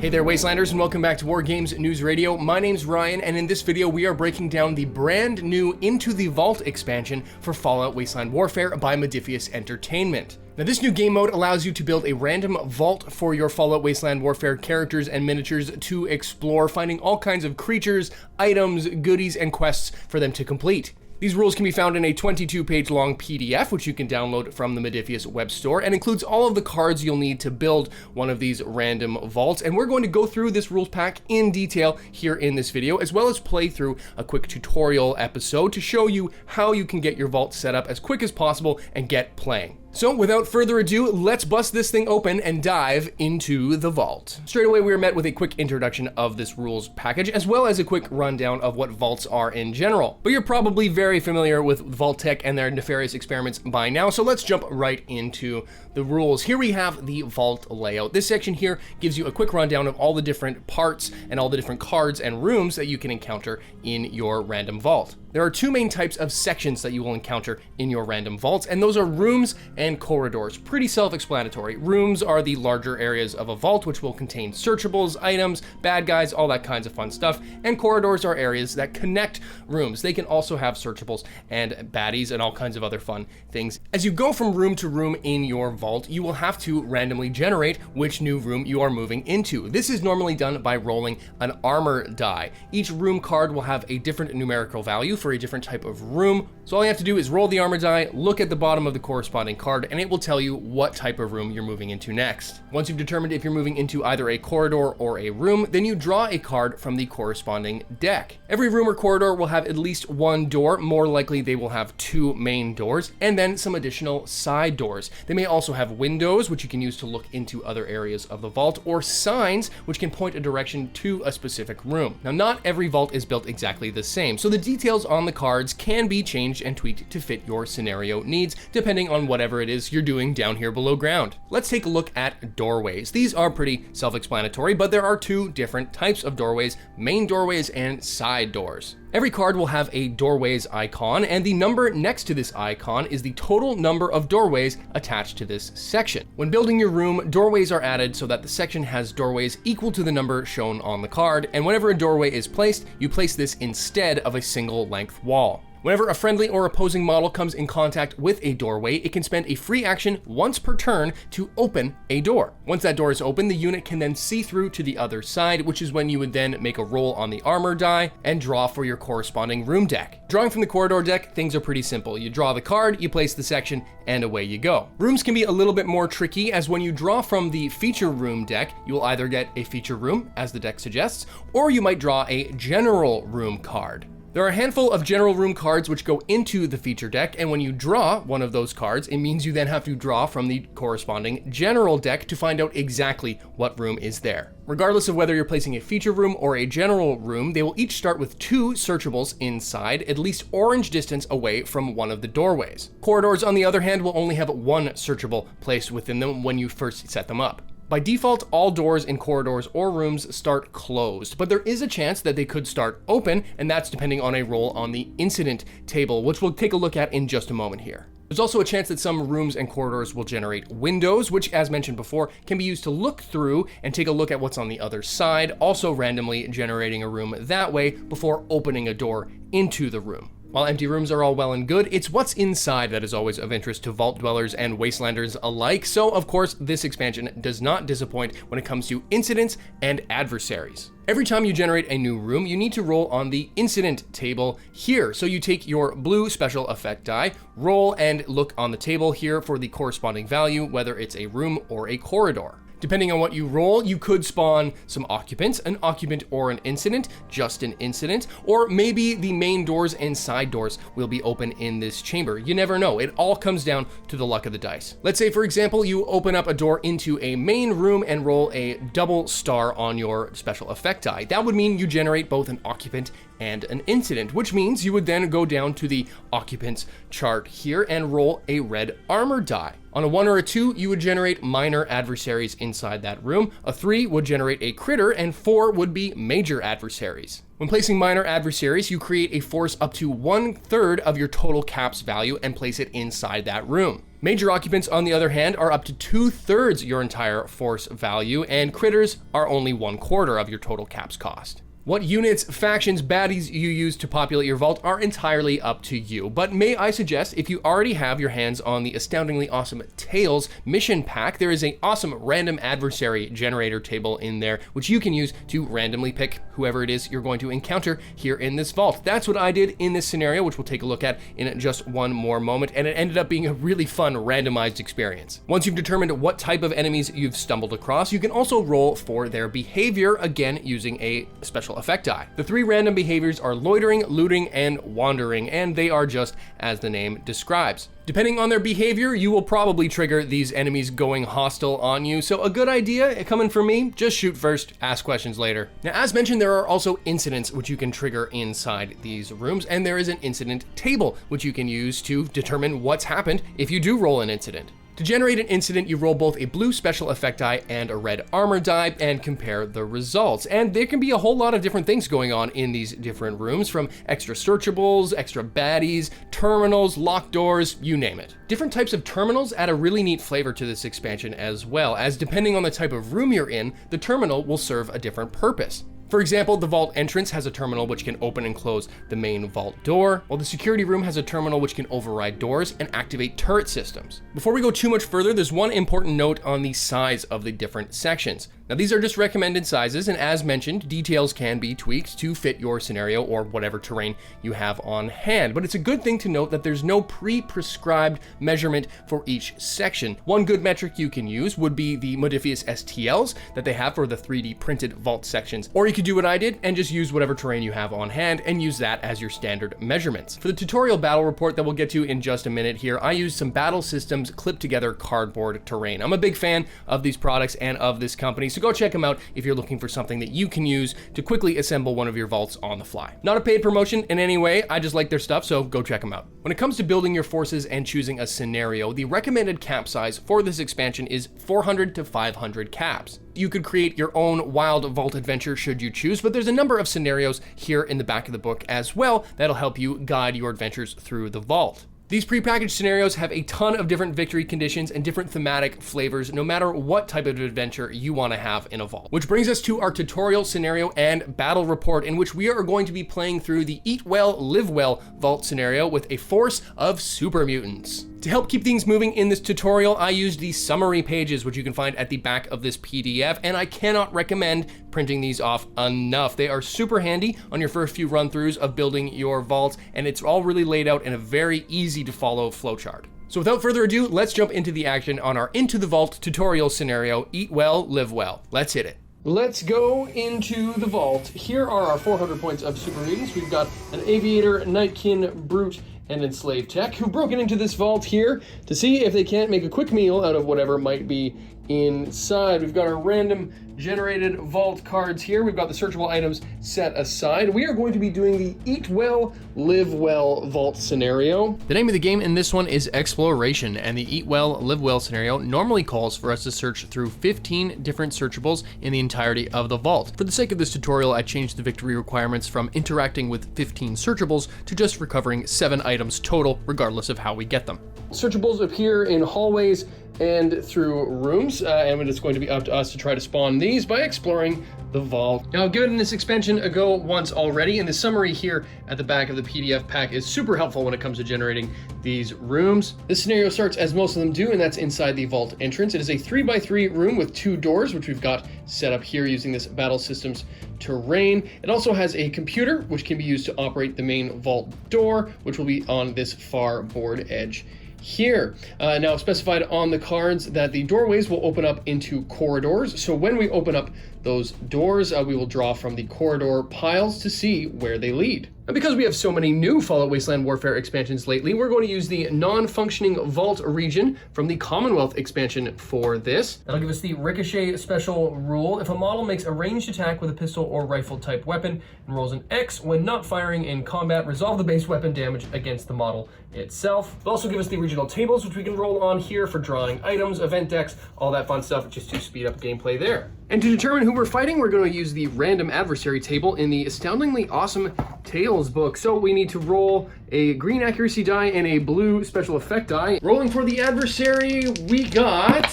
Hey there, Wastelanders, and welcome back to War Games News Radio. My name's Ryan, and in this video we are breaking down the brand new Into the Vault expansion for Fallout Wasteland Warfare by Modiphius Entertainment. Now, this new game mode allows you to build a random vault for your Fallout Wasteland Warfare characters and miniatures to explore, finding all kinds of creatures, items, goodies, and quests for them to complete. These rules can be found in a 22-page long PDF, which you can download from the Modiphius web store, and includes all of the cards you'll need to build one of these random vaults. And we're going to go through this rules pack in detail here in this video, as well as play through a quick tutorial episode to show you how you can get your vault set up as quick as possible and get playing. So without further ado, let's bust this thing open and dive into the vault. Straight away, we are met with a quick introduction of this rules package, as well as a quick rundown of what vaults are in general. But you're probably very familiar with Vault Tech and their nefarious experiments by now, so let's jump right into the rules. Here we have the vault layout. This section here gives you a quick rundown of all the different parts and all the different cards and rooms that you can encounter in your random vault. There are two main types of sections that you will encounter in your random vaults, and those are rooms and corridors. Pretty self-explanatory. Rooms are the larger areas of a vault, which will contain searchables, items, bad guys, all that kinds of fun stuff, and corridors are areas that connect rooms. They can also have searchables and baddies and all kinds of other fun things. As you go from room to room in your vault, you will have to randomly generate which new room you are moving into. This is normally done by rolling an armor die. Each room card will have a different numerical value for a different type of room. So all you have to do is roll the armor die, look at the bottom of the corresponding card, and it will tell you what type of room you're moving into next. Once you've determined if you're moving into either a corridor or a room, then you draw a card from the corresponding deck. Every room or corridor will have at least one door. More likely they will have two main doors, and then some additional side doors. They may also have windows, which you can use to look into other areas of the vault, or signs, which can point a direction to a specific room. Now, not every vault is built exactly the same, so the details on the cards can be changed and tweaked to fit your scenario needs, depending on whatever it is you're doing down here below ground. Let's take a look at doorways. These are pretty self-explanatory, but there are two different types of doorways: main doorways and side doors. Every card will have a doorways icon, and the number next to this icon is the total number of doorways attached to this section. When building your room, doorways are added so that the section has doorways equal to the number shown on the card, and whenever a doorway is placed, you place this instead of a single length wall. Whenever a friendly or opposing model comes in contact with a doorway, it can spend a free action once per turn to open a door. Once that door is open, the unit can then see through to the other side, which is when you would then make a roll on the armor die and draw for your corresponding room deck. Drawing from the corridor deck, things are pretty simple. You draw the card, you place the section, and away you go. Rooms can be a little bit more tricky, as when you draw from the feature room deck, you will either get a feature room, as the deck suggests, or you might draw a general room card. There are a handful of general room cards which go into the feature deck, and when you draw one of those cards, it means you then have to draw from the corresponding general deck to find out exactly what room is there. Regardless of whether you're placing a feature room or a general room, they will each start with two searchables inside, at least orange distance away from one of the doorways. Corridors, on the other hand, will only have one searchable placed within them when you first set them up. By default, all doors in corridors or rooms start closed, but there is a chance that they could start open, and that's depending on a roll on the incident table, which we'll take a look at in just a moment here. There's also a chance that some rooms and corridors will generate windows, which, as mentioned before, can be used to look through and take a look at what's on the other side, also randomly generating a room that way before opening a door into the room. While empty rooms are all well and good, it's what's inside that is always of interest to vault dwellers and wastelanders alike, so of course this expansion does not disappoint when it comes to incidents and adversaries. Every time you generate a new room, you need to roll on the incident table here. So you take your blue special effect die, roll, and look on the table here for the corresponding value, whether it's a room or a corridor. Depending on what you roll, you could spawn some occupants, an occupant or an incident, just an incident, or maybe the main doors and side doors will be open in this chamber. You never know. It all comes down to the luck of the dice. Let's say, for example, you open up a door into a main room and roll a double star on your special effect die. That would mean you generate both an occupant and an incident, which means you would then go down to the occupants chart here and roll a red armor die. On a 1 or a 2, you would generate minor adversaries inside that room. A 3 would generate a critter, and 4 would be major adversaries. When placing minor adversaries, you create a force up to 1/3 of your total caps value and place it inside that room. Major occupants, on the other hand, are up to 2/3 your entire force value, and critters are only 1/4 of your total caps cost. What units, factions, baddies you use to populate your vault are entirely up to you, but may I suggest, if you already have your hands on the astoundingly awesome Tales mission pack, there is an awesome random adversary generator table in there, which you can use to randomly pick whoever it is you're going to encounter here in this vault. That's what I did in this scenario, which we'll take a look at in just one more moment, and it ended up being a really fun randomized experience. Once you've determined what type of enemies you've stumbled across, you can also roll for their behavior, again using a special effect die. The 3 random behaviors are loitering, looting, and wandering, and they are just as the name describes. Depending on their behavior, you will probably trigger these enemies going hostile on you, so a good idea, coming from me, just shoot first, ask questions later. Now, as mentioned, there are also incidents which you can trigger inside these rooms, and there is an incident table which you can use to determine what's happened if you do roll an incident. To generate an incident, you roll both a blue special effect die and a red armor die and compare the results. And there can be a whole lot of different things going on in these different rooms, from extra searchables, extra baddies, terminals, locked doors, you name it. Different types of terminals add a really neat flavor to this expansion as well, as depending on the type of room you're in, the terminal will serve a different purpose. For example, the vault entrance has a terminal which can open and close the main vault door, while the security room has a terminal which can override doors and activate turret systems. Before we go too much further, there's one important note on the size of the different sections. Now, these are just recommended sizes, and as mentioned, details can be tweaked to fit your scenario or whatever terrain you have on hand. But it's a good thing to note that there's no pre-prescribed measurement for each section. One good metric you can use would be the Modifius STLs that they have for the 3D printed vault sections. Or you could do what I did and just use whatever terrain you have on hand and use that as your standard measurements. For the tutorial battle report that we'll get to in just a minute here, I used some Battle Systems clipped together cardboard terrain. I'm a big fan of these products and of this company, so go check them out if you're looking for something that you can use to quickly assemble one of your vaults on the fly. Not a paid promotion in any way, I just like their stuff, so go check them out. When it comes to building your forces and choosing a scenario, the recommended cap size for this expansion is 400 to 500 caps. You could create your own wild vault adventure should you choose, but there's a number of scenarios here in the back of the book as well that'll help you guide your adventures through the vault. These prepackaged scenarios have a ton of different victory conditions and different thematic flavors, no matter what type of adventure you want to have in a vault. Which brings us to our tutorial scenario and battle report, in which we are going to be playing through the Eat Well, Live Well vault scenario with a force of super mutants. To help keep things moving in this tutorial, I used the summary pages, which you can find at the back of this PDF, and I cannot recommend printing these off enough. They are super handy on your first few run-throughs of building your vaults, and it's all really laid out in a very easy to follow flowchart. So without further ado, let's jump into the action on our Into the Vault tutorial scenario, Eat Well, Live Well. Let's hit it. Let's go into the vault. Here are our 400 points of super mutants. We've got an aviator, nightkin, brute, and enslaved tech who've broken into this vault here to see if they can't make a quick meal out of whatever might be inside. We've got our random generated vault cards here. We've got the searchable items set aside. We are going to be doing the Eat Well, Live Well vault scenario. The name of the game in this one is Exploration, and the Eat Well, Live Well scenario normally calls for us to search through 15 different searchables in the entirety of the vault. For the sake of this tutorial, I changed the victory requirements from interacting with 15 searchables to just recovering 7 items total, regardless of how we get them. Searchables appear in hallways and through rooms, and it's going to be up to us to try to spawn these by exploring the vault. Now, I've given this expansion a go once already, and the summary here at the back of the PDF pack is super helpful when it comes to generating these rooms. This scenario starts as most of them do, and that's inside the vault entrance. It is a 3x3 room with 2 doors, which we've got set up here using this Battle Systems terrain. It also has a computer, which can be used to operate the main vault door, which will be on this far board edge here. Now specified on the cards that the doorways will open up into corridors. So when we open up those doors, we will draw from the corridor piles to see where they lead. And because we have so many new Fallout Wasteland Warfare expansions lately, we're going to use the non-functioning vault region from the Commonwealth expansion for this. That'll give us the Ricochet special rule. If a model makes a ranged attack with a pistol or rifle type weapon and rolls an X when not firing in combat, resolve the base weapon damage against the model itself. It'll also give us the regional tables, which we can roll on here for drawing items, event decks, all that fun stuff, just to speed up gameplay there. And to determine who we're fighting, we're going to use the random adversary table in the astoundingly awesome Tales book. So we need to roll a green accuracy die and a blue special effect die. Rolling for the adversary, we got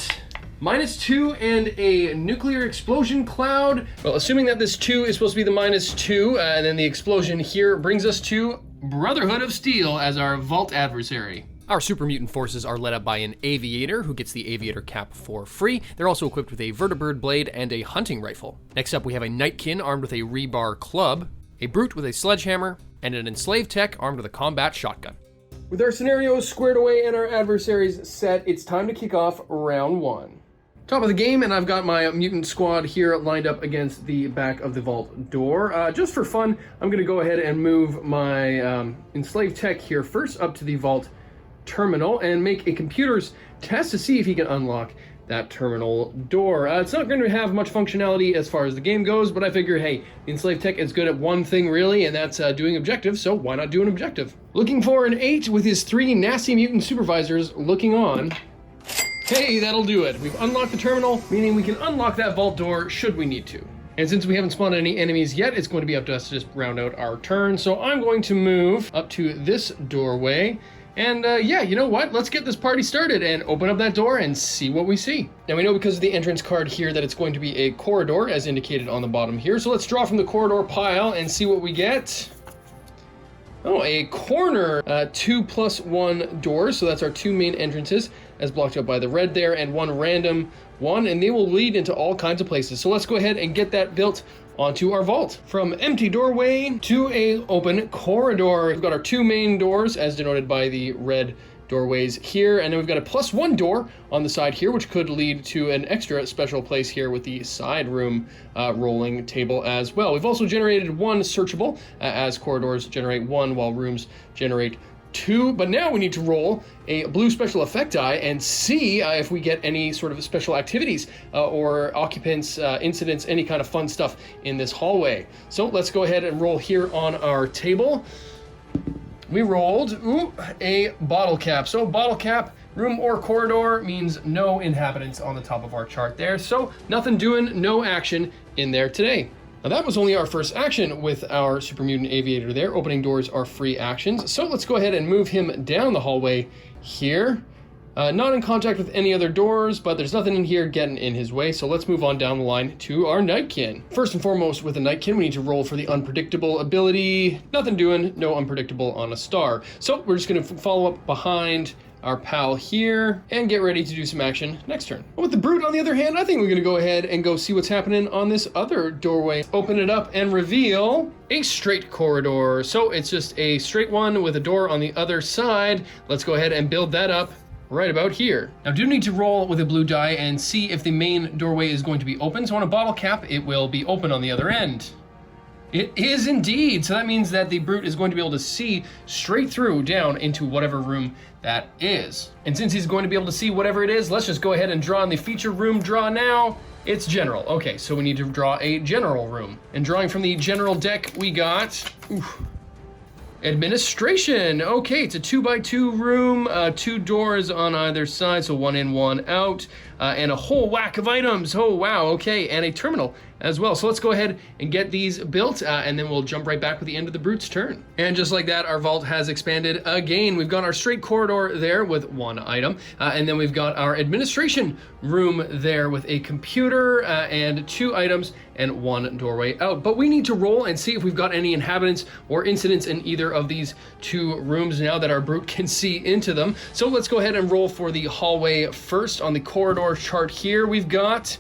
-2 and a nuclear explosion cloud. Well, assuming that this 2 is supposed to be the -2, and then the explosion here brings us to Brotherhood of Steel as our vault adversary. Our super mutant forces are led up by an aviator who gets the aviator cap for free. They're also equipped with a vertibird blade and a hunting rifle. Next up, we have a nightkin armed with a rebar club, a brute with a sledgehammer, and an enslaved tech armed with a combat shotgun. With our scenarios squared away and our adversaries set, it's time to kick off round 1. Top of the game, and I've got my mutant squad here lined up against the back of the vault door. Just for fun, I'm going to go ahead and move my enslaved tech here first up to the vault terminal and make a computer's test to see if he can unlock that terminal door. It's not going to have much functionality as far as the game goes, but I figure, hey, the enslaved tech is good at one thing really, and that's doing objectives, so why not do an objective? Looking for an 8 with his 3 nasty mutant supervisors looking on. Hey, that'll do it. We've unlocked the terminal, meaning we can unlock that vault door should we need to. And since we haven't spawned any enemies yet, it's going to be up to us to just round out our turn. So I'm going to move up to this doorway. And yeah, you know what? Let's get this party started and open up that door and see what we see. Now we know because of the entrance card here that it's going to be a corridor as indicated on the bottom here. So let's draw from the corridor pile and see what we get. Oh, a corner 2+1 doors. So that's our 2 main entrances as blocked up by the red there, and 1 random one, and they will lead into all kinds of places. So let's go ahead and get that built onto our vault. From empty doorway to a open corridor. We've got our 2 main doors as denoted by the red doorways here, and then we've got a +1 door on the side here, which could lead to an extra special place here with the side room rolling table as well. We've also generated 1 searchable, as corridors generate 1 while rooms generate 2, but now we need to roll a blue special effect die and see if we get any sort of special activities or occupants, incidents, any kind of fun stuff in this hallway. So let's go ahead and roll here on our table. We rolled a bottle cap. So bottle cap, room or corridor means no inhabitants on the top of our chart there. So nothing doing, no action in there today. Now that was only our first action with our super mutant aviator there. Opening doors are free actions. So let's go ahead and move him down the hallway here. Not in contact with any other doors, but there's nothing in here getting in his way. So let's move on down the line to our nightkin. First and foremost with the nightkin, we need to roll for the unpredictable ability. Nothing doing, no unpredictable on a star. So we're just gonna follow up behind our pal here and get ready to do some action next turn. With the brute on the other hand, I think we're gonna go ahead and go see what's happening on this other doorway. Open it up and reveal a straight corridor. So it's just a straight one with a door on the other side. Let's go ahead and build that up right about here. Now do need to roll with a blue die and see if the main doorway is going to be open. So on a bottle cap, it will be open on the other end. It is indeed. So that means that the brute is going to be able to see straight through down into whatever room that is. And since he's going to be able to see whatever it is, let's just go ahead and draw in the feature room draw now. It's general. Okay, so we need to draw a general room. And drawing from the general deck, we got administration. Okay, it's a 2x2 room, 2 doors on either side, so 1 in, 1 out, and a whole whack of items. Oh, wow, okay, and a terminal as well. So let's go ahead and get these built, and then we'll jump right back with the end of the brute's turn. And just like that, our vault has expanded again. We've got our straight corridor there with 1 item, and then we've got our administration room there with a computer and 2 items and 1 doorway out. But we need to roll and see if we've got any inhabitants or incidents in either of these 2 rooms now that our brute can see into them. So let's go ahead and roll for the hallway first. On the corridor chart here, we've got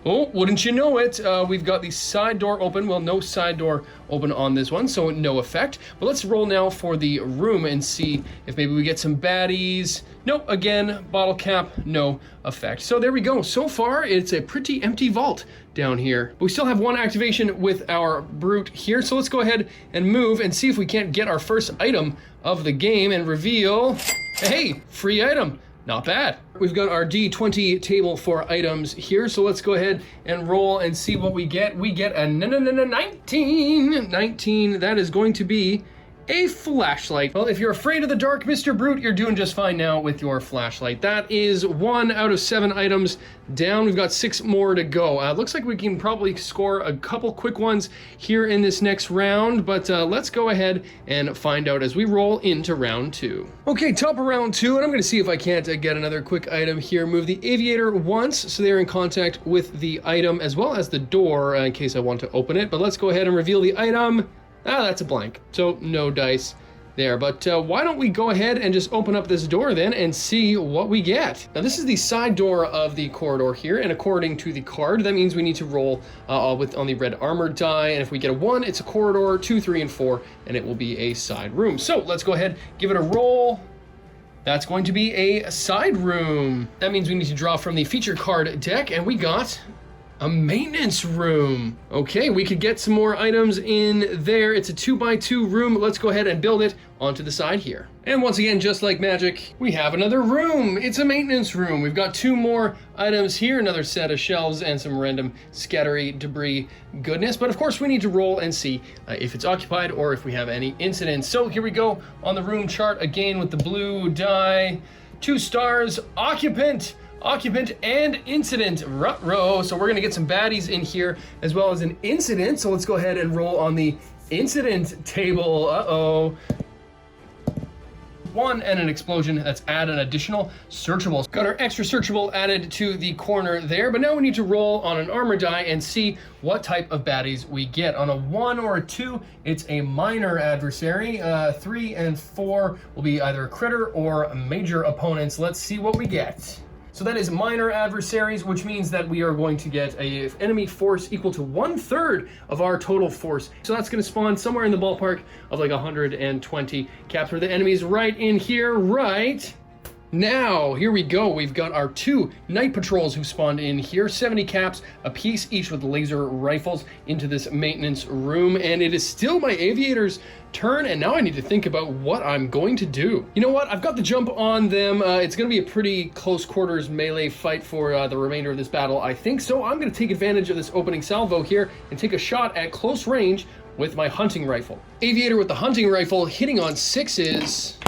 Oh, wouldn't you know it, we've got the side door open. Well, no side door open on this one, so no effect. But let's roll now for the room and see if maybe we get some baddies. Nope, again, bottle cap, no effect. So there we go. So far, it's a pretty empty vault down here. But we still have one activation with our brute here, so let's go ahead and move and see if we can't get our first item of the game and reveal, hey, free item. Not bad. We've got our D20 table for items here, so let's go ahead and roll and see what we get. We get a 19. 19, that is going to be a flashlight. Well, if you're afraid of the dark, Mr. Brute, you're doing just fine now with your flashlight. That is 1 out of 7 items down. We've got 6 more to go. Looks like we can probably score a couple quick ones here in this next round, but let's go ahead and find out as we roll into round 2. Okay, top of round 2, and I'm gonna see if I can't get another quick item here. Move the aviator once, so they're in contact with the item as well as the door in case I want to open it, but let's go ahead and reveal the item. That's a blank, so no dice there. But why don't we go ahead and just open up this door then and see what we get. Now this is the side door of the corridor here, and according to the card, that means we need to roll on the red armor die, and if we get a 1, it's a corridor, 2, 3, and 4, and it will be a side room. So let's go ahead, give it a roll. That's going to be a side room. That means we need to draw from the feature card deck, and we got a maintenance room. Okay, we could get some more items in there. It's a 2x2 room. Let's go ahead and build it onto the side here. And once again, just like magic, we have another room. It's a maintenance room. We've got 2 more items here, another set of shelves and some random scattery debris goodness. But of course, we need to roll and see if it's occupied or if we have any incidents. So here we go on the room chart again with the blue die. 2 stars, Occupant and Incident, ruh-roh. So we're gonna get some baddies in here as well as an incident. So let's go ahead and roll on the incident table. Uh-oh. 1 and an explosion. That's add an additional searchable. Got our extra searchable added to the corner there, but now we need to roll on an armor die and see what type of baddies we get. On a 1 or a 2, it's a minor adversary. 3 and 4 will be either a critter or major opponents. Let's see what we get. So that is minor adversaries, which means that we are going to get an enemy force equal to 1/3 of our total force. So that's going to spawn somewhere in the ballpark of like 120 caps for the enemies right in here, right now. Here we go. We've got our 2 night patrols who spawned in here, 70 caps a piece, each with laser rifles into this maintenance room. And it is still my aviator's turn, and now I need to think about what I'm going to do. You know what? I've got the jump on them. It's going to be a pretty close quarters melee fight for the remainder of this battle, I think. So I'm going to take advantage of this opening salvo here and take a shot at close range with my hunting rifle. Aviator with the hunting rifle hitting on 6s.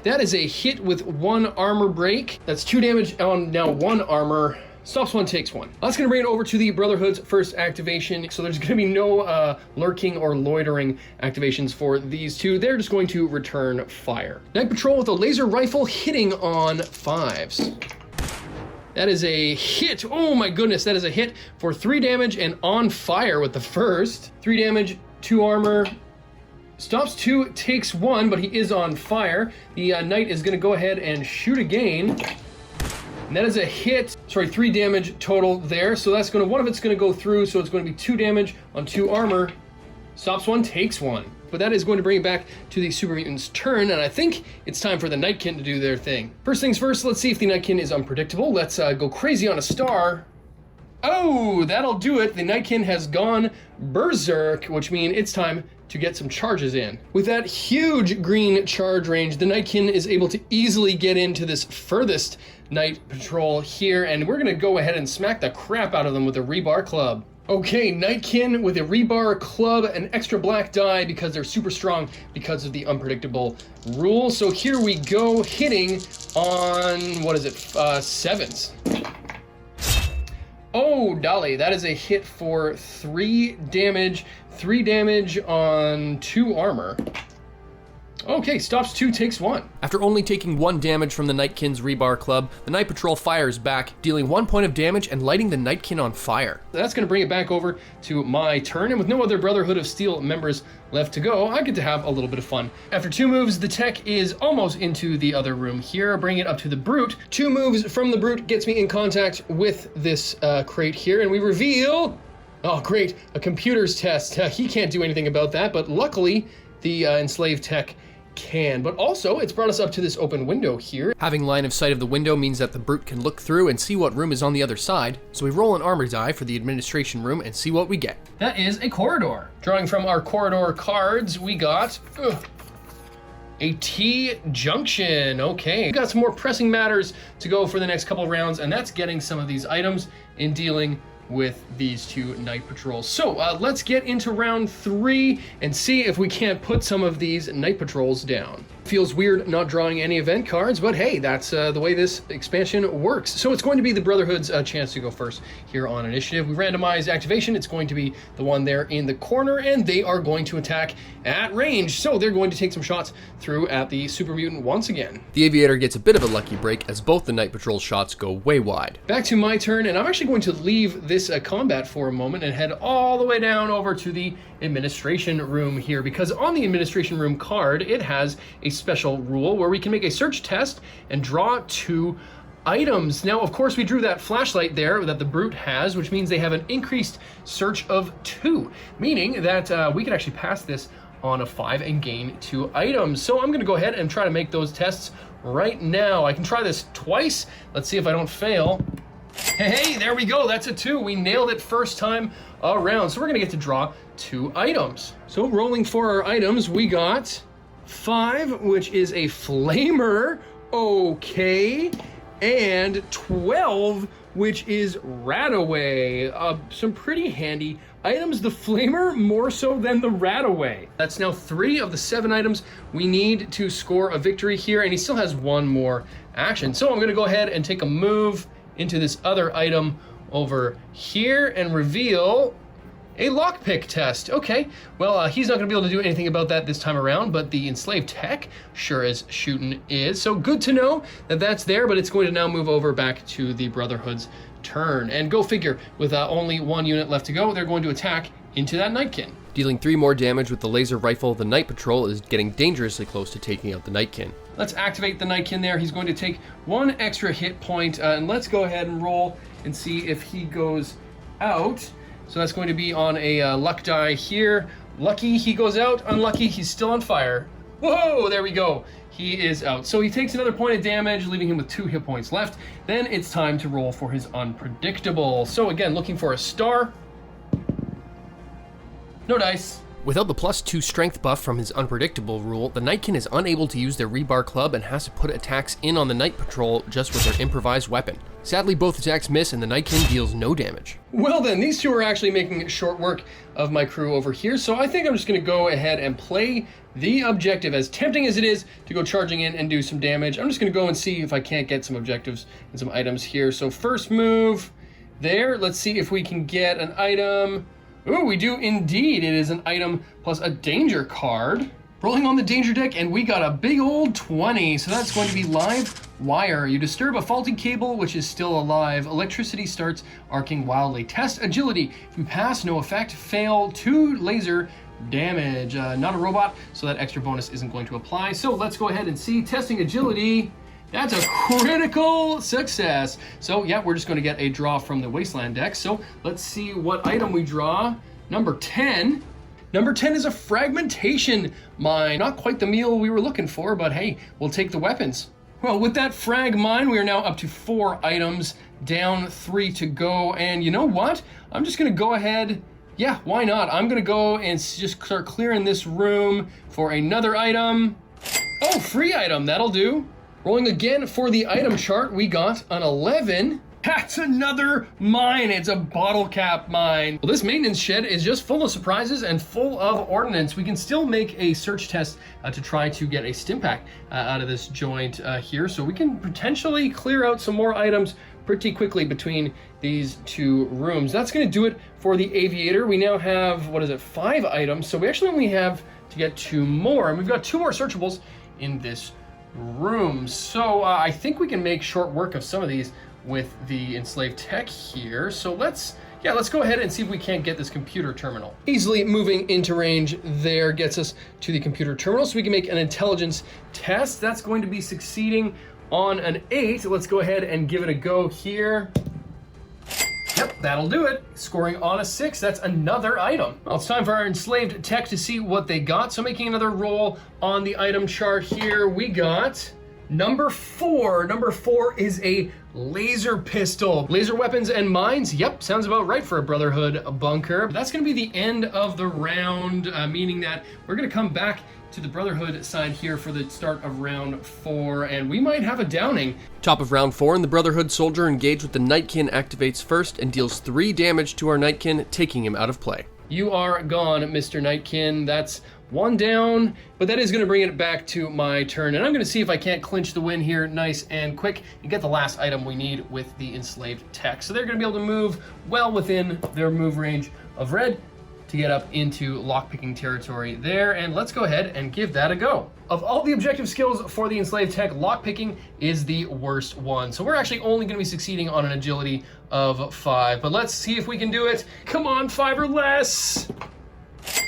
That is a hit with 1 armor break. That's 2 damage on now 1 armor. Stops 1, takes 1. That's gonna bring it over to the Brotherhood's first activation. So there's gonna be no lurking or loitering activations for these 2. They're just going to return fire. Night Patrol with a laser rifle hitting on 5s. That is a hit. Oh my goodness, that is a hit for 3 damage and on fire with the first. 3 damage, 2 armor. Stops 2, takes 1, but he is on fire. The knight is gonna go ahead and shoot again. And that is a hit. Sorry, 3 damage total there. So that's gonna, one of it's gonna go through, so it's gonna be 2 damage on 2 armor. Stops 1, takes 1. But that is going to bring it back to the Super Mutant's turn, and I think it's time for the Nightkin to do their thing. First things first, let's see if the Nightkin is unpredictable. Let's go crazy on a star. Oh, that'll do it. The Nightkin has gone berserk, which means it's time to get some charges in. With that huge green charge range, the Nightkin is able to easily get into this furthest night patrol here, and we're gonna go ahead and smack the crap out of them with a rebar club. Okay, Nightkin with a rebar club, an extra black die because they're super strong because of the unpredictable rule. So here we go, hitting on, what is it, 7s. Oh, Dolly, that is a hit for 3 damage. 3 damage on 2 armor. Okay, stops 2, takes 1. After only taking 1 damage from the Nightkin's rebar club, the Night Patrol fires back, dealing 1 point of damage and lighting the Nightkin on fire. That's going to bring it back over to my turn, and with no other Brotherhood of Steel members left to go, I get to have a little bit of fun. After 2 moves, the tech is almost into the other room here, bringing it up to the Brute. 2 moves from the Brute gets me in contact with this crate here, and we reveal... Oh, great, a computer's test. He can't do anything about that, but luckily, the enslaved tech can. But also, it's brought us up to this open window here. Having line of sight of the window means that the Brute can look through and see what room is on the other side, so we roll an armor die for the administration room and see what we get. That is a corridor. Drawing from our corridor cards, we got... a T-junction. Okay, we've got some more pressing matters to go for the next couple rounds, and that's getting some of these items in dealing with these 2 Night Patrols. So let's get into round 3 and see if we can't put some of these Night Patrols down. Feels weird not drawing any event cards, but hey, that's the way this expansion works. So it's going to be the Brotherhood's chance to go first here on initiative. We randomize activation. It's going to be the one there in the corner, and they are going to attack at range. So they're going to take some shots through at the Super Mutant once again. The Aviator gets a bit of a lucky break as both the Night Patrol shots go way wide. Back to my turn, and I'm actually going to leave this combat for a moment and head all the way down over to the administration room here, because on the administration room card, it has a special rule where we can make a search test and draw 2 items. Now, of course, we drew that flashlight there that the Brute has, which means they have an increased search of 2, meaning that we can actually pass this on a 5 and gain 2 items. So I'm going to go ahead and try to make those tests right now. I can try this twice. Let's see if I don't fail. Hey, there we go. That's a 2. We nailed it first time around. So we're going to get to draw 2 items. So rolling for our items, we got 5, which is a Flamer. Okay. And 12, which is Rataway. Some pretty handy items. The Flamer more so than the Rataway. That's now 3 of the 7 items we need to score a victory here, and he still has 1 more action. So I'm going to go ahead and take a move into this other item over here and reveal a lockpick test. Okay, well, he's not going to be able to do anything about that this time around, but the enslaved tech sure as shootin' is. So good to know that that's there, but it's going to now move over back to the Brotherhood's turn. And go figure, with only 1 unit left to go, they're going to attack into that Nightkin. Dealing 3 more damage with the laser rifle, the Night Patrol is getting dangerously close to taking out the Nightkin. Let's activate the Nightkin there. He's going to take 1 extra hit point, and let's go ahead and roll and see if he goes out. So that's going to be on a luck die here. Lucky, he goes out. Unlucky, he's still on fire. Whoa, there we go. He is out. So he takes another point of damage, leaving him with 2 hit points left. Then it's time to roll for his unpredictable. So again, looking for a star. No dice. Without the +2 strength buff from his unpredictable rule, the Nightkin is unable to use their rebar club and has to put attacks in on the Night Patrol just with their improvised weapon. Sadly, both attacks miss and the Nightkin deals no damage. Well then, these 2 are actually making short work of my crew over here, so I think I'm just going to go ahead and play the objective. As tempting as it is to go charging in and do some damage, I'm just going to go and see if I can't get some objectives and some items here. So first move there, let's see if we can get an item. Ooh, we do indeed. It is an item plus a danger card. Rolling on the danger deck, and we got a big old 20. So that's going to be live wire. You disturb a faulty cable, which is still alive. Electricity starts arcing wildly. Test agility. If you pass, no effect. Fail, 2 laser damage. Not a robot, so that extra bonus isn't going to apply. So let's go ahead and see. Testing agility. That's a critical success. So yeah, we're just going to get a draw from the Wasteland deck. So let's see what item we draw. Number 10. Number 10 is a fragmentation mine. Not quite the meal we were looking for, but hey, we'll take the weapons. Well, with that frag mine, we are now up to 4 items, down 3 to go. And you know what? I'm just going to go ahead. Yeah, why not? I'm going to go and just start clearing this room for another item. Oh, free item. That'll do. Rolling again for the item chart, we got an 11. That's another mine. It's a bottle cap mine. Well, this maintenance shed is just full of surprises and full of ordnance. We can still make a search test to try to get a stim pack out of this joint here. So we can potentially clear out some more items pretty quickly between these 2 rooms. That's going to do it for the Aviator. We now have, 5 items. So we actually only have to get 2 more. And we've got 2 more searchables in this room. So I think we can make short work of some of these with the enslaved tech here. So let's go ahead and see if we can't get this computer terminal. Easily moving into range there gets us to the computer terminal, so we can make an intelligence test. That's going to be succeeding on an 8. Let's go ahead and give it a go here. Yep, that'll do it. Scoring on a 6, that's another item. Well, it's time for our enslaved tech to see what they got. So making another roll on the item chart here, we got number 4. Number 4 is a laser pistol. Laser weapons and mines, yep, sounds about right for a Brotherhood bunker. That's gonna be the end of the round, meaning that we're gonna come back to the Brotherhood side here for the start of round 4, and we might have a downing. Top of round 4, and the Brotherhood soldier engaged with the Nightkin activates first and deals 3 damage to our Nightkin, taking him out of play. You are gone, Mr. Nightkin. That's 1 down, but that is going to bring it back to my turn, and I'm going to see if I can't clinch the win here nice and quick and get the last item we need with the enslaved tech. So they're going to be able to move well within their move range of red to get up into lockpicking territory there, and let's go ahead and give that a go. Of all the objective skills for the enslaved tech, lockpicking is the worst one. So we're actually only going to be succeeding on an agility of 5, but let's see if we can do it. Come on, 5 or less.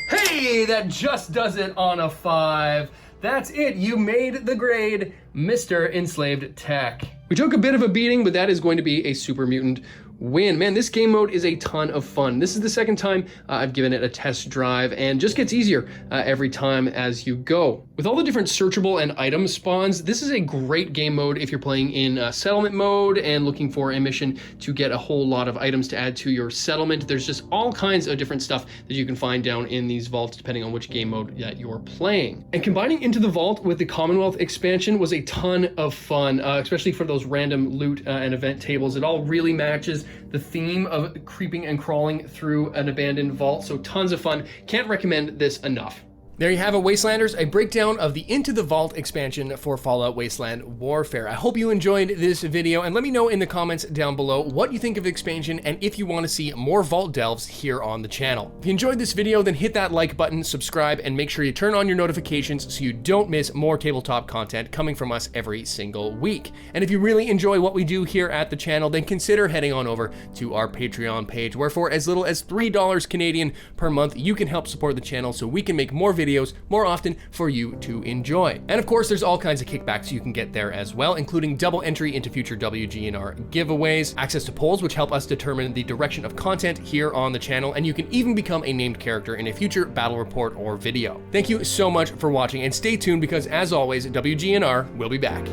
Hey, that just does it on a 5. That's it, you made the grade, Mr. Enslaved Tech. We took a bit of a beating, but that is going to be a super mutant win. Man, this game mode is a ton of fun. This is the second time I've given it a test drive, and just gets easier every time as you go. With all the different searchable and item spawns, this is a great game mode if you're playing in settlement mode and looking for a mission to get a whole lot of items to add to your settlement. There's just all kinds of different stuff that you can find down in these vaults depending on which game mode that you're playing. And combining Into the Vault with the Commonwealth expansion was a ton of fun, especially for those random loot and event tables. It all really matches the theme of creeping and crawling through an abandoned vault, so tons of fun. Can't recommend this enough. There you have it, Wastelanders, a breakdown of the Into the Vault expansion for Fallout Wasteland Warfare. I hope you enjoyed this video, and let me know in the comments down below what you think of the expansion and if you want to see more Vault delves here on the channel. If you enjoyed this video, then hit that like button, subscribe, and make sure you turn on your notifications so you don't miss more tabletop content coming from us every single week. And if you really enjoy what we do here at the channel, then consider heading on over to our Patreon page, where for as little as $3 Canadian per month, you can help support the channel so we can make more videos more often for you to enjoy. And of course, there's all kinds of kickbacks you can get there as well, including double entry into future WGNR giveaways, access to polls which help us determine the direction of content here on the channel, and you can even become a named character in a future battle report or video. Thank you so much for watching, and stay tuned because as always, WGNR will be back.